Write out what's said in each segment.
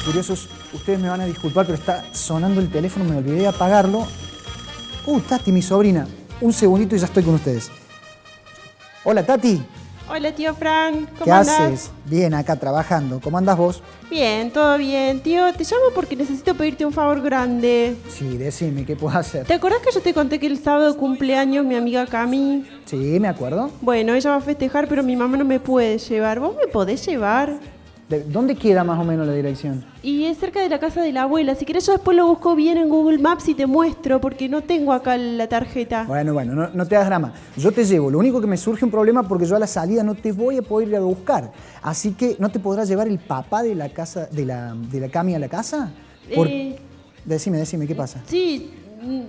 Curiosos, ustedes me van a disculpar, pero está sonando el teléfono, me olvidé de apagarlo. Tati, mi sobrina. Un segundito y ya estoy con ustedes. Hola, Tati. Hola, tío Fran. ¿Cómo ¿Qué andás? haces? Bien, acá trabajando. ¿Cómo andás vos? Bien, todo bien. Tío, te llamo porque necesito pedirte un favor grande. Sí, decime, ¿qué puedo hacer? ¿Te acordás que yo te conté que el sábado cumpleaños mi amiga Cami? Sí, me acuerdo. Bueno, ella va a festejar, pero mi mamá no me puede llevar. ¿Vos me podés llevar? ¿Dónde queda más o menos la dirección? Y es cerca de la casa de la abuela. Si querés yo después lo busco bien en Google Maps y te muestro, porque no tengo acá la tarjeta. Bueno, no te hagas drama. Yo te llevo. Lo único que me surge un problema porque yo a la salida no te voy a poder ir a buscar. Así que, ¿no te podrá llevar el papá de la casa, de la Cami a la casa? Decime, ¿qué pasa? Sí,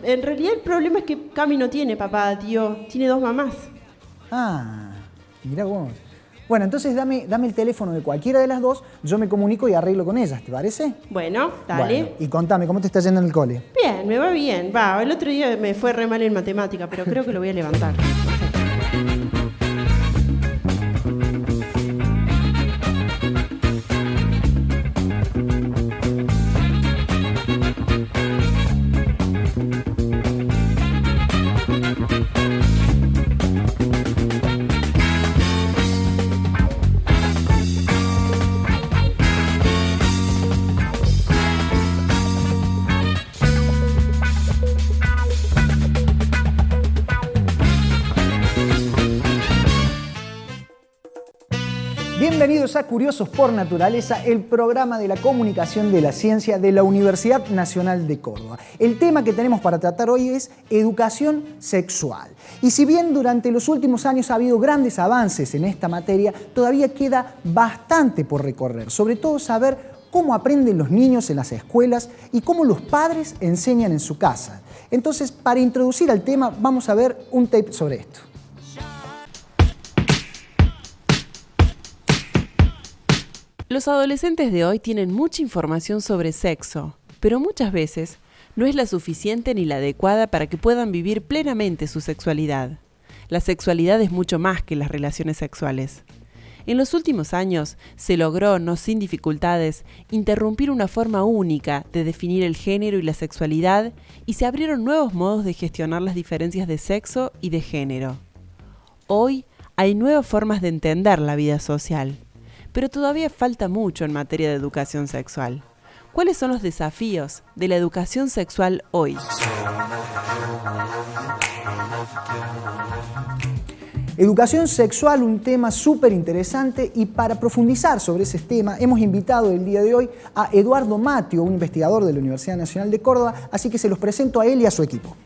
en realidad el problema es que Cami no tiene papá, tío. Tiene dos mamás. Ah, mirá vos. Bueno, entonces dame el teléfono de cualquiera de las dos, yo me comunico y arreglo con ellas, ¿te parece? Bueno, dale. Bueno, y contame, ¿cómo te está yendo en el cole? Bien, me va bien. El otro día me fue re mal en matemática, pero creo que lo voy a levantar. Bienvenidos a Curiosos por Naturaleza, el programa de la comunicación de la ciencia de la Universidad Nacional de Córdoba. El tema que tenemos para tratar hoy es educación sexual. Y si bien durante los últimos años ha habido grandes avances en esta materia, todavía queda bastante por recorrer, sobre todo saber cómo aprenden los niños en las escuelas y cómo los padres enseñan en su casa. Entonces, para introducir al tema, vamos a ver un tape sobre esto. Los adolescentes de hoy tienen mucha información sobre sexo, pero muchas veces no es la suficiente ni la adecuada para que puedan vivir plenamente su sexualidad. La sexualidad es mucho más que las relaciones sexuales. En los últimos años se logró, no sin dificultades, interrumpir una forma única de definir el género y la sexualidad y se abrieron nuevos modos de gestionar las diferencias de sexo y de género. Hoy hay nuevas formas de entender la vida social. Pero todavía falta mucho en materia de educación sexual. ¿Cuáles son los desafíos de la educación sexual hoy? Educación sexual, un tema súper interesante, y para profundizar sobre ese tema hemos invitado el día de hoy a Eduardo Mattio, un investigador de la Universidad Nacional de Córdoba, así que se los presento a él y a su equipo.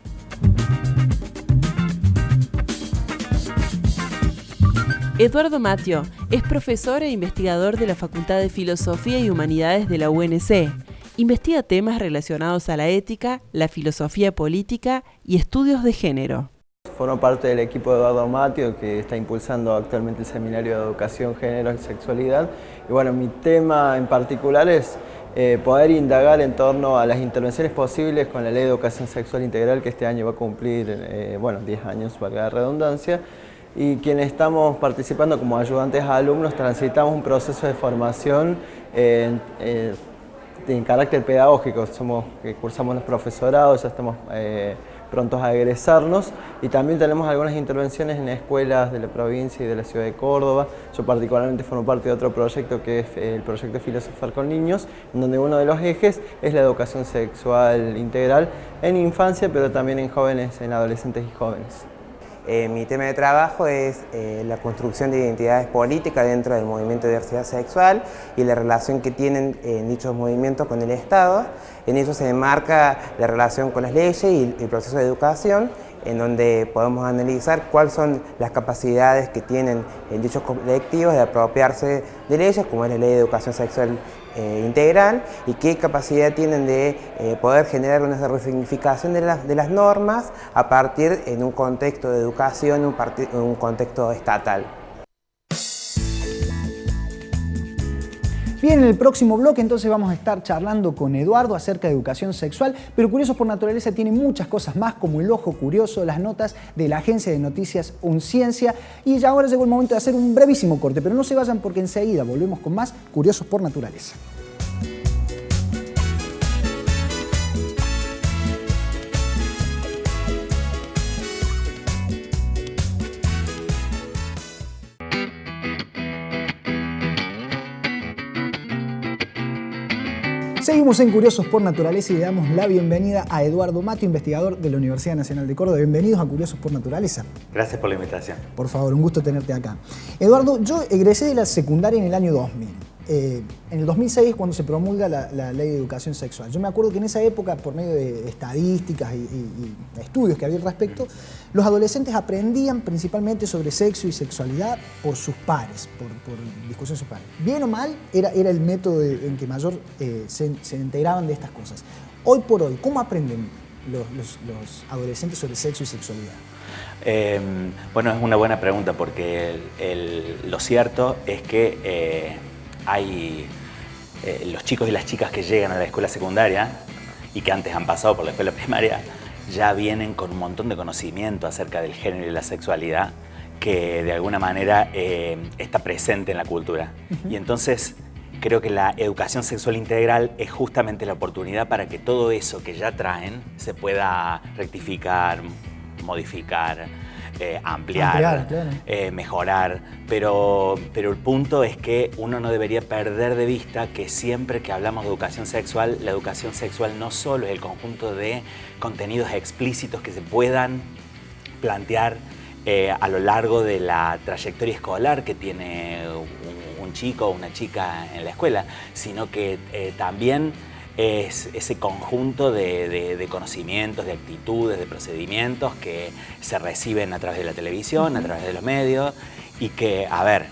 Eduardo Mattio es profesor e investigador de la Facultad de Filosofía y Humanidades de la UNC. Investiga temas relacionados a la ética, la filosofía política y estudios de género. Formo parte del equipo de Eduardo Mattio, que está impulsando actualmente el Seminario de Educación, Género y Sexualidad. Y bueno, mi tema en particular es poder indagar en torno a las intervenciones posibles con la Ley de Educación Sexual Integral, que este año va a cumplir 10 años, valga la redundancia. Y quienes estamos participando como ayudantes a alumnos transitamos un proceso de formación en carácter pedagógico. Cursamos los profesorados, ya estamos prontos a egresarnos, y también tenemos algunas intervenciones en escuelas de la provincia y de la ciudad de Córdoba. Yo particularmente formo parte de otro proyecto que es el proyecto Filosofar con Niños, en donde uno de los ejes es la educación sexual integral en infancia, pero también en jóvenes, en adolescentes y jóvenes. Mi tema de trabajo es la construcción de identidades políticas dentro del movimiento de diversidad sexual y la relación que tienen dichos movimientos con el Estado. En eso se enmarca la relación con las leyes y el proceso de educación, en donde podemos analizar cuáles son las capacidades que tienen dichos colectivos de apropiarse de leyes, como es la Ley de Educación Sexual Integral, y qué capacidad tienen de poder generar una resignificación de las normas a partir en un contexto de educación, en un contexto estatal. Bien, en el próximo bloque entonces vamos a estar charlando con Eduardo acerca de educación sexual, pero Curiosos por Naturaleza tiene muchas cosas más, como el ojo curioso, las notas de la agencia de noticias Unciencia, y ya ahora llegó el momento de hacer un brevísimo corte, pero no se vayan porque enseguida volvemos con más Curiosos por Naturaleza. Seguimos en Curiosos por Naturaleza y le damos la bienvenida a Eduardo Matio, investigador de la Universidad Nacional de Córdoba. Bienvenidos a Curiosos por Naturaleza. Gracias por la invitación. Por favor, un gusto tenerte acá. Eduardo, yo egresé de la secundaria en el año 2000. En el 2006 cuando se promulga la Ley de Educación Sexual. Yo me acuerdo que en esa época, por medio de estadísticas y estudios que había al respecto, los adolescentes aprendían principalmente sobre sexo y sexualidad por sus pares, por discusión de sus pares. Bien o mal, era el método en que mayor se enteraban de estas cosas. Hoy por hoy, ¿cómo aprenden los adolescentes sobre sexo y sexualidad? Bueno, es una buena pregunta porque lo cierto es que hay los chicos y las chicas que llegan a la escuela secundaria y que antes han pasado por la escuela primaria ya vienen con un montón de conocimiento acerca del género y la sexualidad que de alguna manera está presente en la cultura. Y entonces creo que la educación sexual integral es justamente la oportunidad para que todo eso que ya traen se pueda rectificar, modificar, ampliar, claro. Mejorar, pero el punto es que uno no debería perder de vista que siempre que hablamos de educación sexual, la educación sexual no solo es el conjunto de contenidos explícitos que se puedan plantear a lo largo de la trayectoria escolar que tiene un chico o una chica en la escuela, sino que también es ese conjunto de conocimientos, de actitudes, de procedimientos que se reciben a través de la televisión, a través de los medios y que, a ver,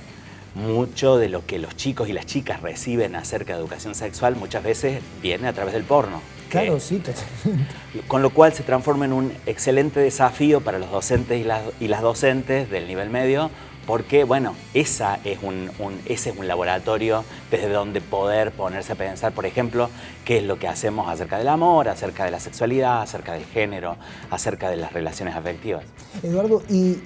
mucho de lo que los chicos y las chicas reciben acerca de educación sexual muchas veces viene a través del porno. Claro, sí, totalmente. Con lo cual se transforma en un excelente desafío para los docentes y las docentes del nivel medio porque, bueno, ese es un laboratorio desde donde poder ponerse a pensar, por ejemplo, qué es lo que hacemos acerca del amor, acerca de la sexualidad, acerca del género, acerca de las relaciones afectivas. Eduardo, y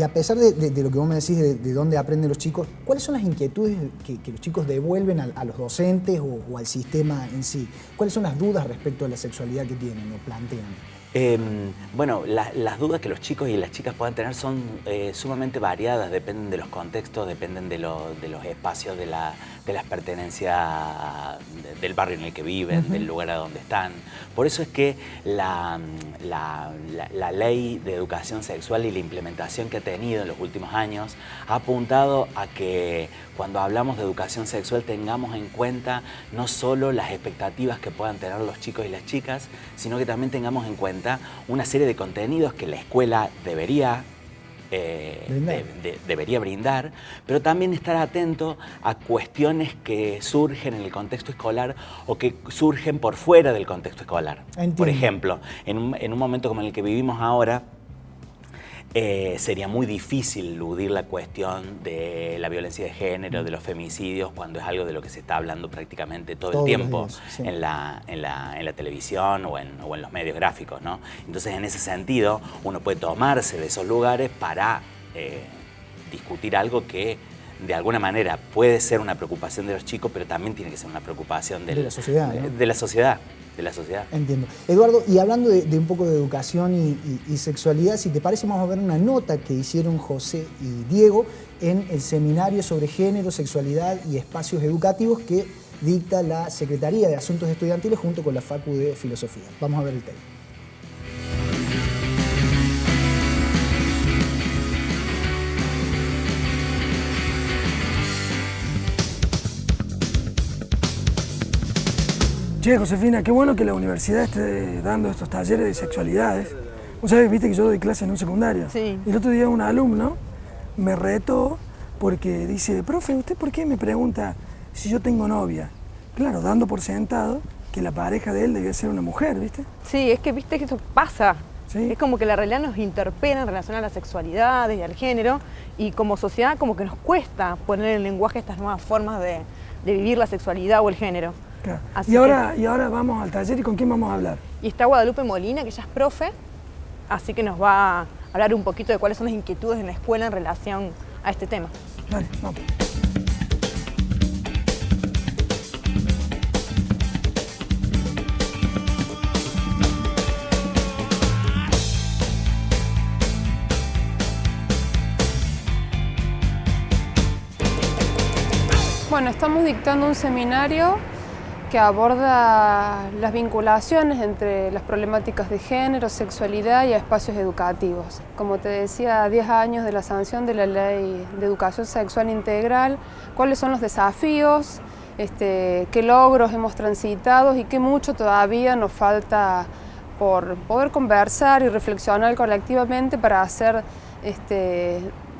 a pesar de lo que vos me decís de dónde aprenden los chicos, ¿cuáles son las inquietudes que los chicos devuelven a los docentes o al sistema en sí? ¿Cuáles son las dudas respecto a la sexualidad que tienen o plantean? Bueno, las dudas que los chicos y las chicas puedan tener son sumamente variadas, dependen de los contextos, dependen de los espacios, de las pertenencias del barrio en el que viven, del lugar a donde están. Por eso es que la ley de educación sexual y la implementación que ha tenido en los últimos años ha apuntado a que cuando hablamos de educación sexual tengamos en cuenta no solo las expectativas que puedan tener los chicos y las chicas, sino que también tengamos en cuenta una serie de contenidos que la escuela debería brindar, pero también estar atento a cuestiones que surgen en el contexto escolar o que surgen por fuera del contexto escolar. Entiendo. Por ejemplo, en un momento como el que vivimos ahora, sería muy difícil eludir la cuestión de la violencia de género, de los femicidios, cuando es algo de lo que se está hablando prácticamente todo el tiempo días, sí. en la televisión o en los medios gráficos, ¿no? Entonces, en ese sentido, uno puede tomarse de esos lugares para discutir algo que de alguna manera puede ser una preocupación de los chicos, pero también tiene que ser una preocupación de la sociedad, ¿no? de la sociedad. Entiendo. Eduardo, y hablando de un poco de educación y sexualidad, si te parece vamos a ver una nota que hicieron José y Diego en el seminario sobre género, sexualidad y espacios educativos que dicta la Secretaría de Asuntos Estudiantiles junto con la Facu de Filosofía. Vamos a ver el tema. Che, Josefina, qué bueno que la universidad esté dando estos talleres de sexualidades. Vos sabés, viste que yo doy clases en un secundario. Sí. Y el otro día un alumno me retó porque dice, profe, ¿usted por qué me pregunta si yo tengo novia? Claro, dando por sentado que la pareja de él debía ser una mujer, ¿viste? Sí, es que viste que eso pasa. ¿Sí? Es como que la realidad nos interpela en relación a la sexualidad y al género y como sociedad como que nos cuesta poner en lenguaje estas nuevas formas de vivir la sexualidad o el género. Claro. Y ahora vamos al taller, ¿y con quién vamos a hablar? Y está Guadalupe Molina, que ella es profe, así que nos va a hablar un poquito de cuáles son las inquietudes en la escuela en relación a este tema. Dale, vamos. Bueno, estamos dictando un seminario que aborda las vinculaciones entre las problemáticas de género, sexualidad y espacios educativos. Como te decía, a 10 años de la sanción de la Ley de Educación Sexual Integral, cuáles son los desafíos, qué logros hemos transitado y qué mucho todavía nos falta por poder conversar y reflexionar colectivamente para hacer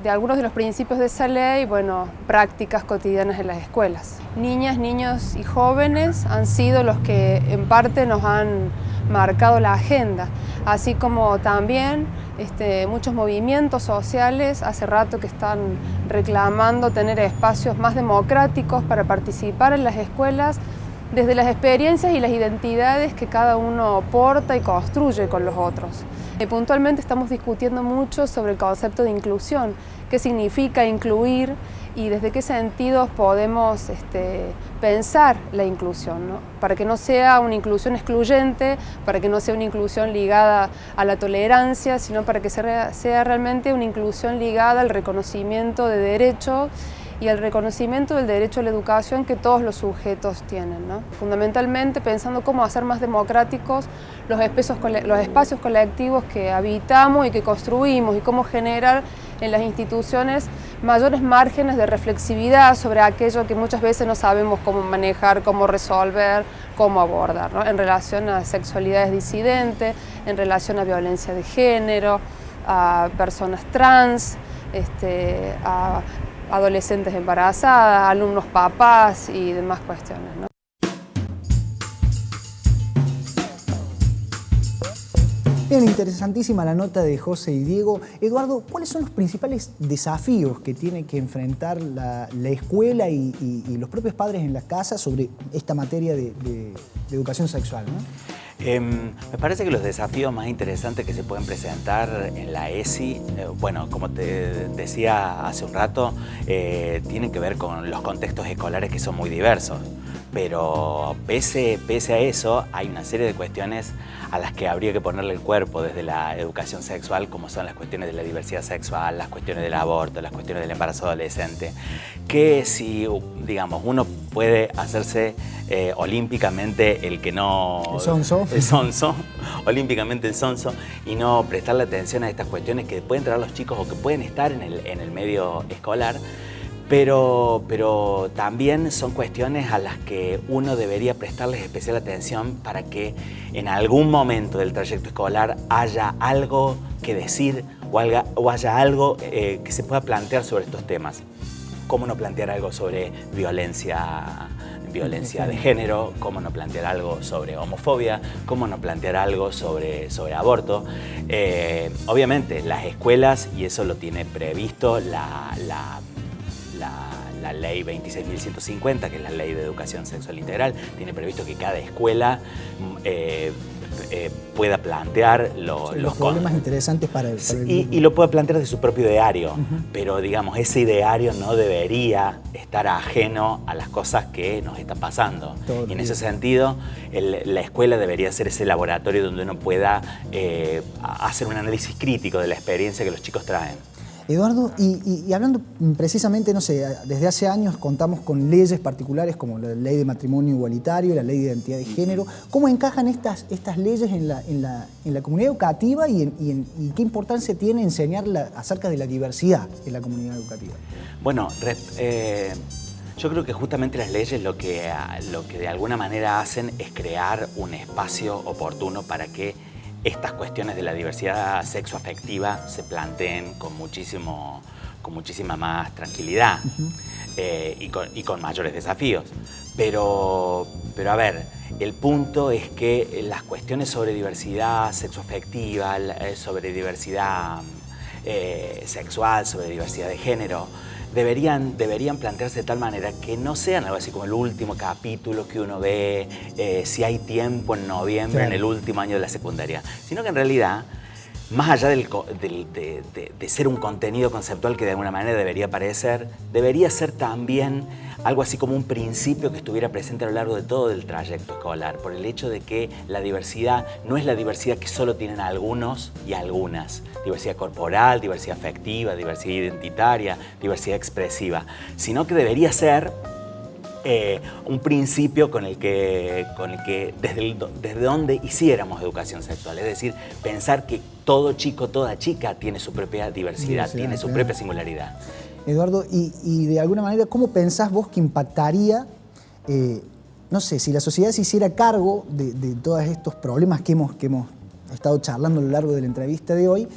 de algunos de los principios de esa ley, prácticas cotidianas en las escuelas. Niñas, niños y jóvenes han sido los que en parte nos han marcado la agenda, así como también muchos movimientos sociales hace rato que están reclamando tener espacios más democráticos para participar en las escuelas desde las experiencias y las identidades que cada uno porta y construye con los otros. Puntualmente estamos discutiendo mucho sobre el concepto de inclusión, qué significa incluir y desde qué sentidos podemos pensar la inclusión, ¿no? Para que no sea una inclusión excluyente, para que no sea una inclusión ligada a la tolerancia, sino para que sea realmente una inclusión ligada al reconocimiento de derechos y al reconocimiento del derecho a la educación que todos los sujetos tienen, ¿no? Fundamentalmente pensando cómo hacer más democráticos los espacios colectivos que habitamos y que construimos y cómo generar en las instituciones mayores márgenes de reflexividad sobre aquello que muchas veces no sabemos cómo manejar, cómo resolver, cómo abordar, ¿no? En relación a sexualidades disidentes, en relación a violencia de género, a personas trans, a adolescentes embarazadas, alumnos papás y demás cuestiones, ¿no? Bien, interesantísima la nota de José y Diego. Eduardo, ¿cuáles son los principales desafíos que tiene que enfrentar la escuela y los propios padres en la casa sobre esta materia de educación sexual, ¿no? Me parece que los desafíos más interesantes que se pueden presentar en la ESI, como te decía hace un rato, tienen que ver con los contextos escolares que son muy diversos. Pero pese a eso, hay una serie de cuestiones a las que habría que ponerle el cuerpo desde la educación sexual, como son las cuestiones de la diversidad sexual, las cuestiones del aborto, las cuestiones del embarazo adolescente, que si, digamos, uno puede hacerse olímpicamente el que no... El sonso, olímpicamente el sonso, y no prestarle atención a estas cuestiones que pueden traer los chicos o que pueden estar en el medio escolar, pero también son cuestiones a las que uno debería prestarles especial atención para que en algún momento del trayecto escolar haya algo que decir o haya algo que se pueda plantear sobre estos temas. ¿Cómo no plantear algo sobre violencia de género? ¿Cómo no plantear algo sobre homofobia? ¿Cómo no plantear algo sobre aborto? Obviamente las escuelas, y eso lo tiene previsto la ley 26.150, que es la ley de educación sexual integral, tiene previsto que cada escuela pueda plantear los problemas interesantes para el y lo pueda plantear de su propio ideario, pero digamos, ese ideario no debería estar ajeno a las cosas que nos están pasando. Y en ese sentido, la escuela debería ser ese laboratorio donde uno pueda hacer un análisis crítico de la experiencia que los chicos traen. Eduardo, y hablando precisamente, no sé, desde hace años contamos con leyes particulares como la ley de matrimonio igualitario, la ley de identidad de género. ¿Cómo encajan estas leyes en la comunidad educativa y qué importancia tiene enseñar acerca de la diversidad en la comunidad educativa? Bueno, yo creo que justamente las leyes lo que de alguna manera hacen es crear un espacio oportuno para que estas cuestiones de la diversidad sexoafectiva se planteen con muchísima más tranquilidad y con mayores desafíos. Pero a ver, el punto es que las cuestiones sobre diversidad sexoafectiva, sobre diversidad sexual, sobre diversidad de género, deberían plantearse de tal manera que no sean algo así como el último capítulo que uno ve si hay tiempo en noviembre, claro, en el último año de la secundaria, sino que en realidad, más allá de ser un contenido conceptual que de alguna manera debería aparecer, debería ser también algo así como un principio que estuviera presente a lo largo de todo el trayecto escolar, por el hecho de que la diversidad no es la diversidad que solo tienen algunos y algunas, diversidad corporal, diversidad afectiva, diversidad identitaria, diversidad expresiva, sino que debería ser un principio con el que desde donde hiciéramos educación sexual. Es decir, pensar que todo chico, toda chica tiene su propia diversidad, tiene su propia singularidad. Eduardo, y de alguna manera, ¿cómo pensás vos que impactaría, no sé, si la sociedad se hiciera cargo de todos estos problemas que hemos estado charlando a lo largo de la entrevista de hoy,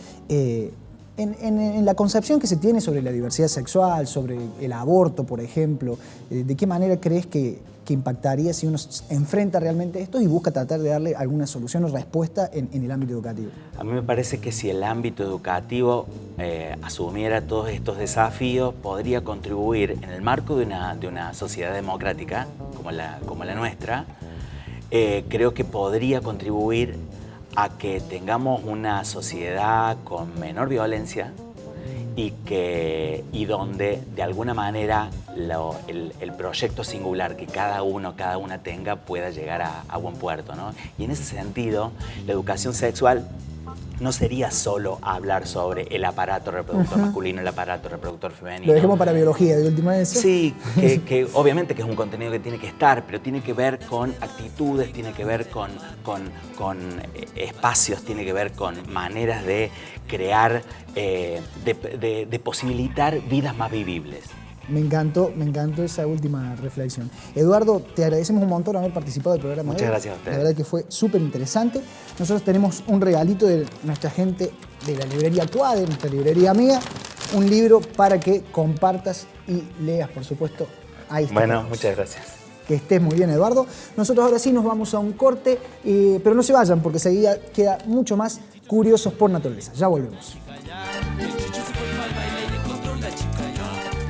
en la concepción que se tiene sobre la diversidad sexual, sobre el aborto, por ejemplo? ¿De qué manera crees que impactaría si uno enfrenta realmente esto y busca tratar de darle alguna solución o respuesta en el ámbito educativo? A mí me parece que si el ámbito educativo asumiera todos estos desafíos, podría contribuir en el marco de una sociedad democrática como la nuestra. Creo que podría contribuir a que tengamos una sociedad con menor violencia y donde de alguna manera el proyecto singular que cada una tenga pueda llegar a buen puerto, ¿no? Y en ese sentido, la educación sexual no sería solo hablar sobre el aparato reproductor masculino, el aparato reproductor femenino. Lo dejemos para biología de última vez. Sí, que obviamente que es un contenido que tiene que estar, pero tiene que ver con actitudes, tiene que ver con espacios, tiene que ver con maneras de crear, de posibilitar vidas más vivibles. Me encantó esa última reflexión. Eduardo, te agradecemos un montón haber participado del programa. Muchas gracias a ustedes. La verdad que fue súper interesante. Nosotros tenemos un regalito de nuestra gente de la librería Cuade, nuestra librería amiga, un libro para que compartas y leas, por supuesto. Ahí está. Bueno, muchas gracias. Que estés muy bien, Eduardo. Nosotros ahora sí nos vamos a un corte, pero no se vayan porque seguida queda mucho más Curiosos por Naturaleza. Ya volvemos.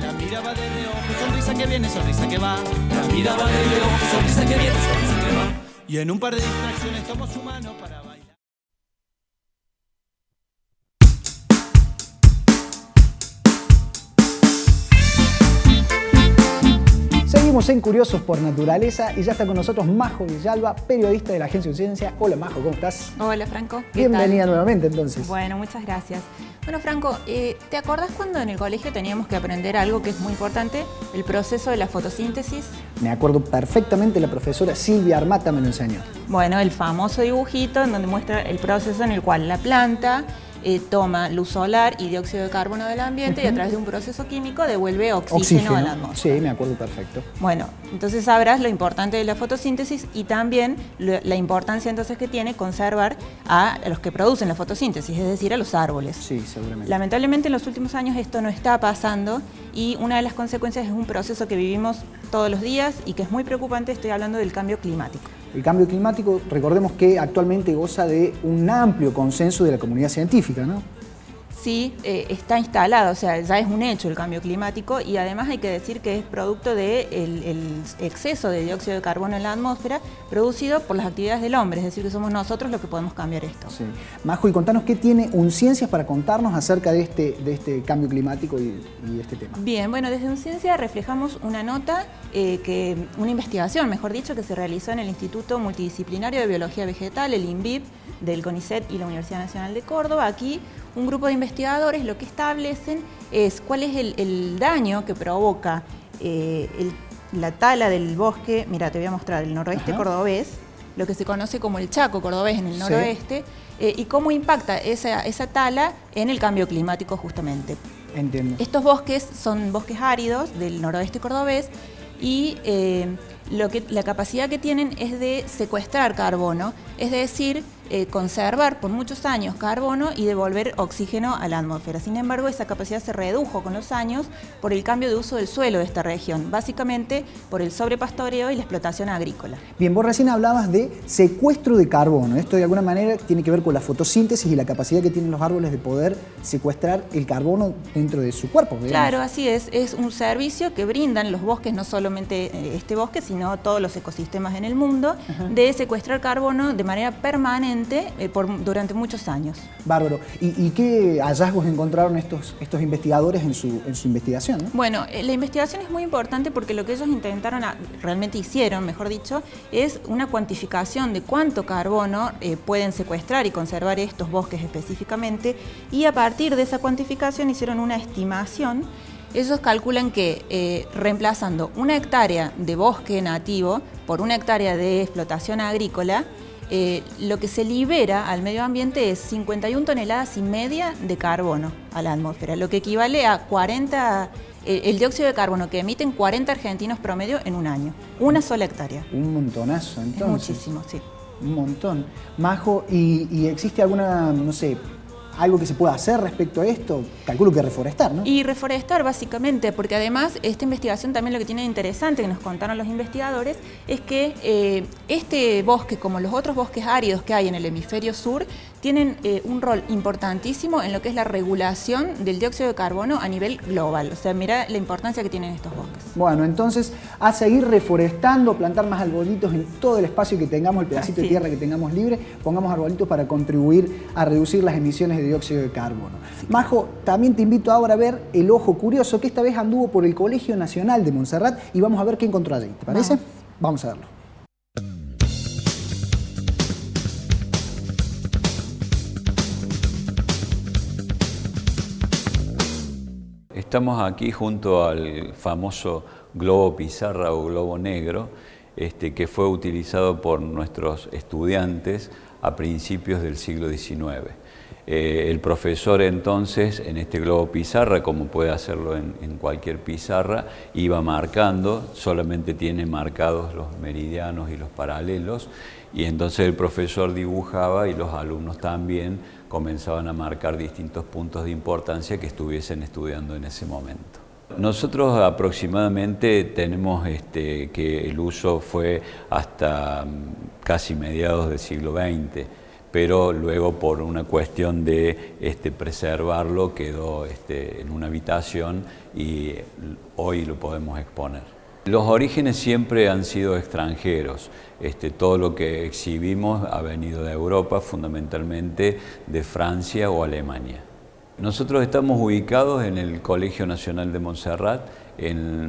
La mirada de reojo, sonrisa que viene, sonrisa que va. La mirada de reojo, sonrisa que viene, sonrisa que va. Y en un par de distracciones tomo su mano para bailar. Seguimos en Curiosos por Naturaleza y ya está con nosotros Majo Villalba, periodista de la Agencia Ciencia. Hola Majo, ¿cómo estás? Hola Franco. Bienvenida nuevamente entonces. Bueno, muchas gracias. Bueno Franco, ¿te acordás cuando en el colegio teníamos que aprender algo que es muy importante? El proceso de la fotosíntesis. Me acuerdo perfectamente, la profesora Silvia Armata me lo enseñó. Bueno, el famoso dibujito en donde muestra el proceso en el cual la planta toma luz solar y dióxido de carbono del ambiente y a través de un proceso químico devuelve oxígeno a la atmósfera. Sí, me acuerdo perfecto. Bueno, entonces sabrás lo importante de la fotosíntesis y también la importancia entonces que tiene conservar a los que producen la fotosíntesis, es decir, a los árboles. Sí, seguramente. Lamentablemente en los últimos años esto no está pasando y una de las consecuencias es un proceso que vivimos todos los días y que es muy preocupante, estoy hablando del cambio climático. El cambio climático, recordemos que actualmente goza de un amplio consenso de la comunidad científica, ¿no? Sí, está instalado, o sea, ya es un hecho el cambio climático y además hay que decir que es producto del exceso de dióxido de carbono en la atmósfera producido por las actividades del hombre, es decir, que somos nosotros los que podemos cambiar esto. Sí. Majo, y contanos qué tiene Unciencias para contarnos acerca de este cambio climático y este tema. Bien, bueno, desde Unciencia reflejamos una nota, una investigación, mejor dicho, que se realizó en el Instituto Multidisciplinario de Biología Vegetal, el INVIP, del CONICET y la Universidad Nacional de Córdoba. Aquí un grupo de investigadores lo que establecen es cuál es el daño que provoca la tala del bosque, mira, te voy a mostrar el noroeste cordobés, lo que se conoce como el Chaco cordobés en el noroeste, y cómo impacta esa tala en el cambio climático justamente. Entiendo. Estos bosques son bosques áridos del noroeste cordobés y la capacidad que tienen es de secuestrar carbono, es decir, conservar por muchos años carbono y devolver oxígeno a la atmósfera. Sin embargo, esa capacidad se redujo con los años por el cambio de uso del suelo de esta región, básicamente por el sobrepastoreo y la explotación agrícola. Bien, vos recién hablabas de secuestro de carbono. Esto de alguna manera tiene que ver con la fotosíntesis y la capacidad que tienen los árboles de poder secuestrar el carbono dentro de su cuerpo, digamos. Claro, así es. Es un servicio que brindan los bosques, no solamente este bosque, sino todos los ecosistemas en el mundo, de secuestrar carbono de manera permanente durante muchos años. Bárbaro. ¿Y qué hallazgos encontraron estos investigadores en su investigación, ¿no? Bueno, la investigación es muy importante porque lo que ellos realmente hicieron, mejor dicho, es una cuantificación de cuánto carbono pueden secuestrar y conservar estos bosques específicamente, y a partir de esa cuantificación hicieron una estimación ellos calculan que reemplazando 1 hectárea de bosque nativo por 1 hectárea de explotación agrícola, lo que se libera al medio ambiente es 51,5 toneladas de carbono a la atmósfera, lo que equivale a 40, el dióxido de carbono que emiten 40 argentinos promedio en un año, 1 sola hectárea. Un montonazo, entonces. Es muchísimo, sí. Un montón. Majo, ¿y existe alguna, no sé, algo que se pueda hacer respecto a esto? Calculo que reforestar, ¿no? Y reforestar, básicamente, porque además esta investigación también lo que tiene de interesante, que nos contaron los investigadores, es que este bosque, como los otros bosques áridos que hay en el hemisferio sur, tienen un rol importantísimo en lo que es la regulación del dióxido de carbono a nivel global. O sea, mira la importancia que tienen estos bosques. Bueno, entonces, a seguir reforestando, plantar más arbolitos en todo el espacio que tengamos, el pedacito de tierra que tengamos libre, pongamos arbolitos para contribuir a reducir las emisiones de dióxido de carbono. Sí. Majo, también te invito ahora a ver El Ojo Curioso, que esta vez anduvo por el Colegio Nacional de Montserrat, y vamos a ver qué encontró allí. ¿Te parece? Vamos a verlo. Estamos aquí junto al famoso globo pizarra o globo negro, que fue utilizado por nuestros estudiantes a principios del siglo XIX. El profesor entonces, en este globo pizarra, como puede hacerlo en cualquier pizarra, iba marcando, solamente tiene marcados los meridianos y los paralelos, y entonces el profesor dibujaba y los alumnos también comenzaban a marcar distintos puntos de importancia que estuviesen estudiando en ese momento. Nosotros aproximadamente tenemos que el uso fue hasta casi mediados del siglo XX, pero luego por una cuestión de preservarlo quedó en una habitación y hoy lo podemos exponer. Los orígenes siempre han sido extranjeros. Todo lo que exhibimos ha venido de Europa, fundamentalmente de Francia o Alemania. Nosotros estamos ubicados en el Colegio Nacional de Montserrat,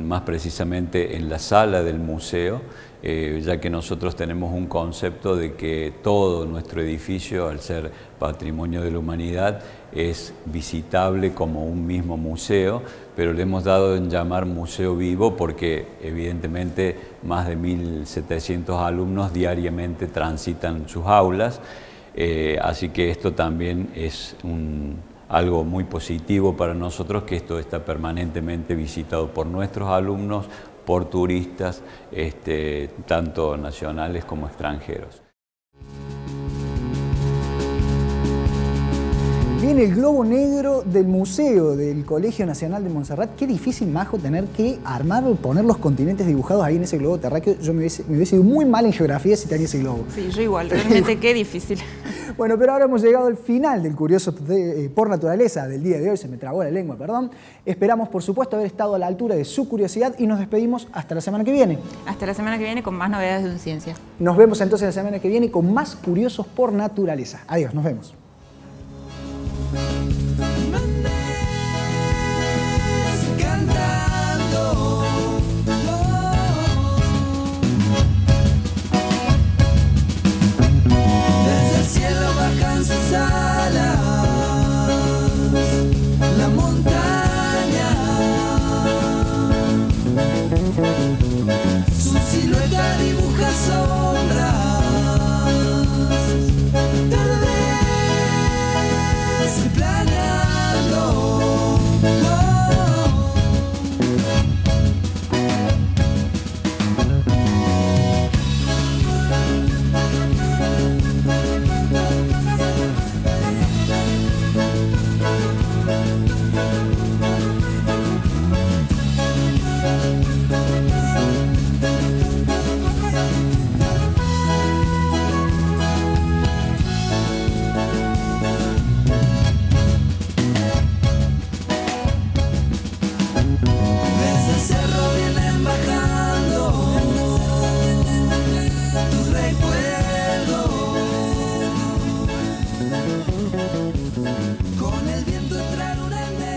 más precisamente en la sala del museo, ya que nosotros tenemos un concepto de que todo nuestro edificio, al ser patrimonio de la humanidad, es visitable como un mismo museo, pero le hemos dado en llamar museo vivo porque evidentemente más de 1.700 alumnos diariamente transitan sus aulas, así que esto también es algo muy positivo para nosotros, que esto está permanentemente visitado por nuestros alumnos, por turistas, tanto nacionales como extranjeros. Viene el globo negro del Museo del Colegio Nacional de Montserrat. Qué difícil, Majo, tener que armar o poner los continentes dibujados ahí en ese globo terráqueo. Yo me hubiese ido muy mal en geografía si tenía ese globo. Sí, yo igual, realmente qué difícil. Bueno, pero ahora hemos llegado al final del Curioso por Naturaleza del día de hoy. Se me trabó la lengua, perdón. Esperamos, por supuesto, haber estado a la altura de su curiosidad y nos despedimos hasta la semana que viene. Hasta la semana que viene con más novedades de ciencia. Nos vemos entonces la semana que viene con más Curiosos por Naturaleza. Adiós, nos vemos.